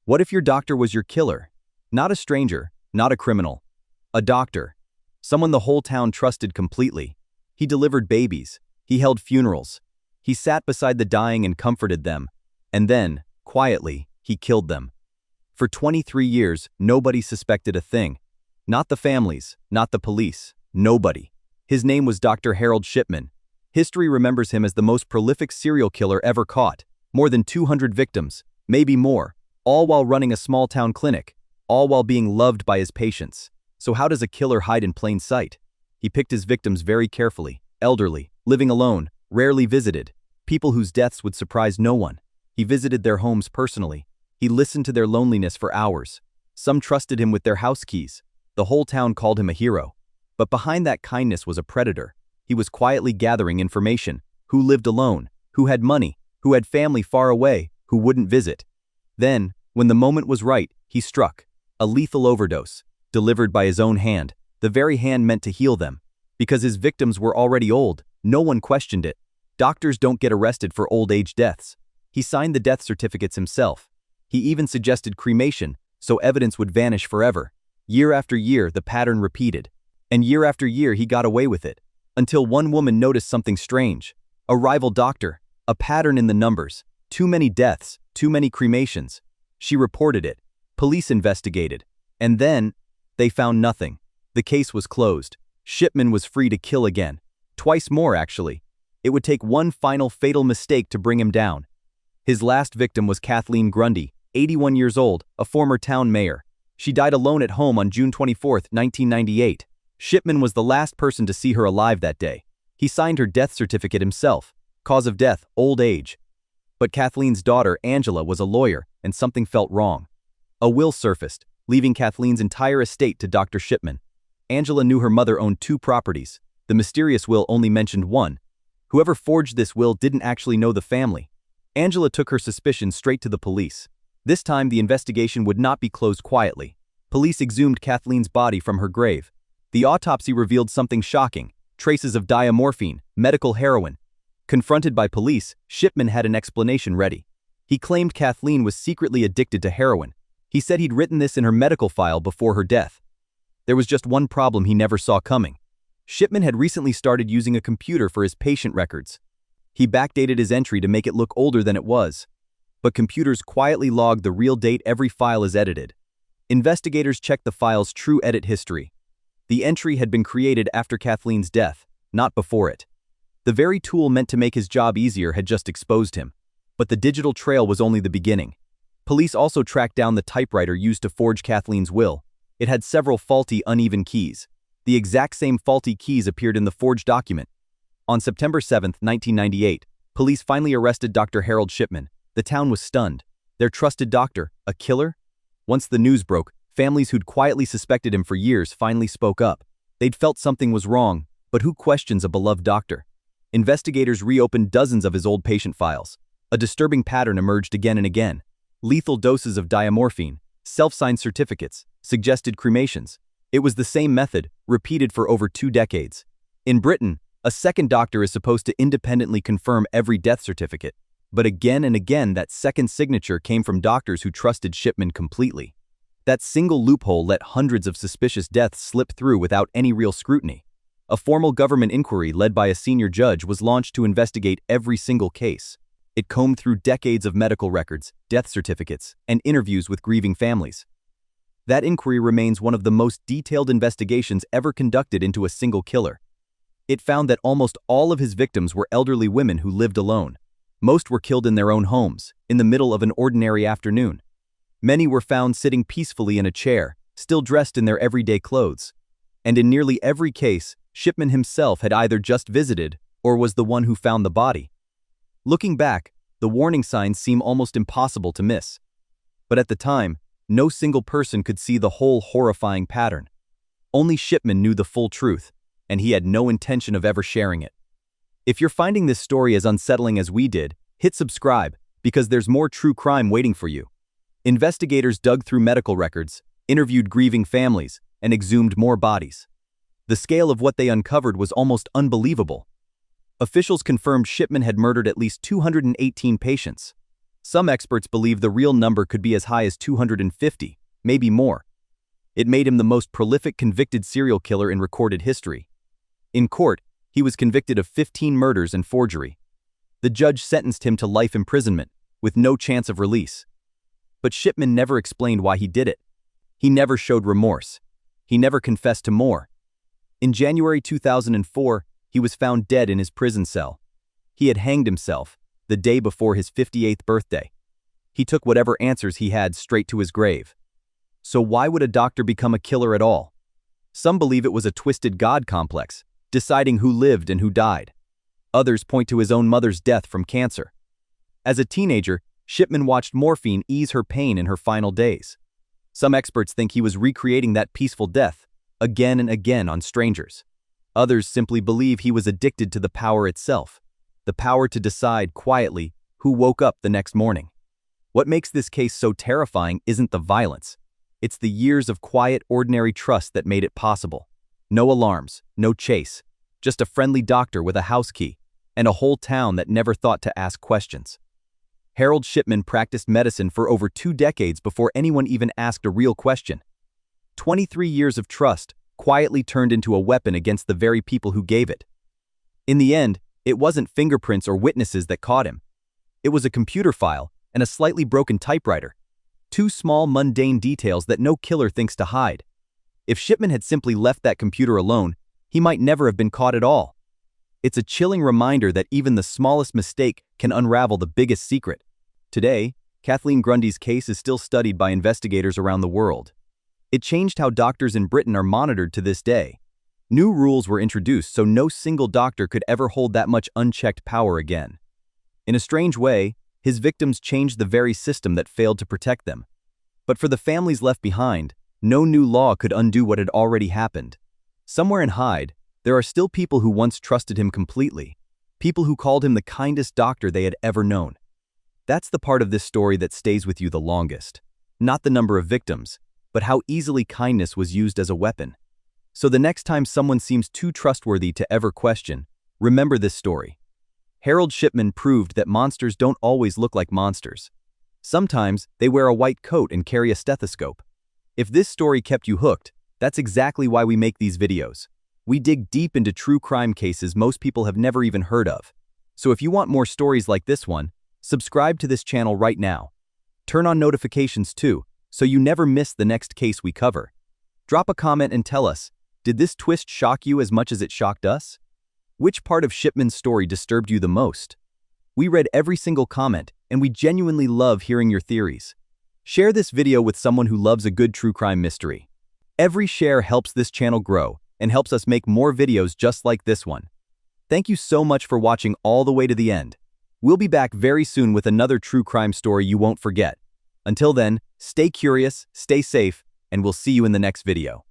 What if your doctor was your killer? Not a stranger, not a criminal. A doctor. Someone the whole town trusted completely. He delivered babies. He held funerals. He sat beside the dying and comforted them. And then, quietly, he killed them. For 23 years, nobody suspected a thing. Not the families, not the police, nobody. His name was Dr. Harold Shipman. History remembers him as the most prolific serial killer ever caught. More than 200 victims, maybe more, all while running a small-town clinic, all while being loved by his patients. So how does a killer hide in plain sight? He picked his victims very carefully, elderly, living alone, rarely visited, people whose deaths would surprise no one. He visited their homes personally. He listened to their loneliness for hours. Some trusted him with their house keys. The whole town called him a hero. But behind that kindness was a predator. He was quietly gathering information. Who lived alone, who had money, who had family far away, who wouldn't visit. Then, when the moment was right, he struck. A lethal overdose, delivered by his own hand, the very hand meant to heal them. Because his victims were already old, no one questioned it. Doctors don't get arrested for old age deaths. He signed the death certificates himself. He even suggested cremation, so evidence would vanish forever. Year after year, the pattern repeated. And year after year, he got away with it. Until one woman noticed something strange. A rival doctor, a pattern in the numbers. Too many deaths, too many cremations. She reported it. Police investigated. And then, they found nothing. The case was closed. Shipman was free to kill again. Twice more, actually. It would take one final fatal mistake to bring him down. His last victim was Kathleen Grundy, 81 years old, a former town mayor. She died alone at home on June 24, 1998. Shipman was the last person to see her alive that day. He signed her death certificate himself. Cause of death, old age. But Kathleen's daughter, Angela, was a lawyer, and something felt wrong. A will surfaced, leaving Kathleen's entire estate to Dr. Shipman. Angela knew her mother owned 2 properties. The mysterious will only mentioned one. Whoever forged this will didn't actually know the family. Angela took her suspicions straight to the police. This time, the investigation would not be closed quietly. Police exhumed Kathleen's body from her grave. The autopsy revealed something shocking: traces of diamorphine, medical heroin. Confronted by police, Shipman had an explanation ready. He claimed Kathleen was secretly addicted to heroin. He said he'd written this in her medical file before her death. There was just one problem he never saw coming. Shipman had recently started using a computer for his patient records. He backdated his entry to make it look older than it was. But computers quietly log the real date every file is edited. Investigators checked the file's true edit history. The entry had been created after Kathleen's death, not before it. The very tool meant to make his job easier had just exposed him. But the digital trail was only the beginning. Police also tracked down the typewriter used to forge Kathleen's will. It had several faulty, uneven keys. The exact same faulty keys appeared in the forged document. On September 7, 1998, police finally arrested Dr. Harold Shipman. The town was stunned. Their trusted doctor, a killer? Once the news broke, families who'd quietly suspected him for years finally spoke up. They'd felt something was wrong, but who questions a beloved doctor? Investigators reopened dozens of his old patient files. A disturbing pattern emerged again and again. Lethal doses of diamorphine, self-signed certificates, suggested cremations. It was the same method, repeated for over 2 decades. In Britain, a second doctor is supposed to independently confirm every death certificate. But again and again, that second signature came from doctors who trusted Shipman completely. That single loophole let hundreds of suspicious deaths slip through without any real scrutiny. A formal government inquiry led by a senior judge was launched to investigate every single case. It combed through decades of medical records, death certificates, and interviews with grieving families. That inquiry remains one of the most detailed investigations ever conducted into a single killer. It found that almost all of his victims were elderly women who lived alone. Most were killed in their own homes, in the middle of an ordinary afternoon. Many were found sitting peacefully in a chair, still dressed in their everyday clothes. And in nearly every case, Shipman himself had either just visited or was the one who found the body. Looking back, the warning signs seem almost impossible to miss. But at the time, no single person could see the whole horrifying pattern. Only Shipman knew the full truth, and he had no intention of ever sharing it. If you're finding this story as unsettling as we did, hit subscribe, because there's more true crime waiting for you. Investigators dug through medical records, interviewed grieving families, and exhumed more bodies. The scale of what they uncovered was almost unbelievable. Officials confirmed Shipman had murdered at least 218 patients. Some experts believe the real number could be as high as 250, maybe more. It made him the most prolific convicted serial killer in recorded history. In court, he was convicted of 15 murders and forgery. The judge sentenced him to life imprisonment, with no chance of release. But Shipman never explained why he did it. He never showed remorse. He never confessed to more. In January 2004, he was found dead in his prison cell. He had hanged himself, the day before his 58th birthday. He took whatever answers he had straight to his grave. So why would a doctor become a killer at all? Some believe it was a twisted God complex, deciding who lived and who died. Others point to his own mother's death from cancer. As a teenager, Shipman watched morphine ease her pain in her final days. Some experts think he was recreating that peaceful death, again and again on strangers. Others simply believe he was addicted to the power itself, the power to decide quietly who woke up the next morning. What makes this case so terrifying isn't the violence. It's the years of quiet, ordinary trust that made it possible. No alarms, no chase, just a friendly doctor with a house key, and a whole town that never thought to ask questions. Harold Shipman practiced medicine for over 2 decades before anyone even asked a real question. 23 years of trust quietly turned into a weapon against the very people who gave it. In the end, it wasn't fingerprints or witnesses that caught him. It was a computer file and a slightly broken typewriter. 2 small, mundane details that no killer thinks to hide. If Shipman had simply left that computer alone, he might never have been caught at all. It's a chilling reminder that even the smallest mistake can unravel the biggest secret. Today, Kathleen Grundy's case is still studied by investigators around the world. It changed how doctors in Britain are monitored to this day. New rules were introduced so no single doctor could ever hold that much unchecked power again. In a strange way, his victims changed the very system that failed to protect them. But for the families left behind, no new law could undo what had already happened. Somewhere in Hyde, there are still people who once trusted him completely, people who called him the kindest doctor they had ever known. That's the part of this story that stays with you the longest. Not the number of victims, but how easily kindness was used as a weapon. So the next time someone seems too trustworthy to ever question, remember this story. Harold Shipman proved that monsters don't always look like monsters. Sometimes they wear a white coat and carry a stethoscope. If this story kept you hooked, that's exactly why we make these videos. We dig deep into true crime cases most people have never even heard of. So if you want more stories like this one, subscribe to this channel right now. Turn on notifications too, so you never miss the next case we cover. Drop a comment and tell us, did this twist shock you as much as it shocked us? Which part of Shipman's story disturbed you the most? We read every single comment, and we genuinely love hearing your theories. Share this video with someone who loves a good true crime mystery. Every share helps this channel grow and helps us make more videos just like this one. Thank you so much for watching all the way to the end. We'll be back very soon with another true crime story you won't forget. Until then, stay curious, stay safe, and we'll see you in the next video.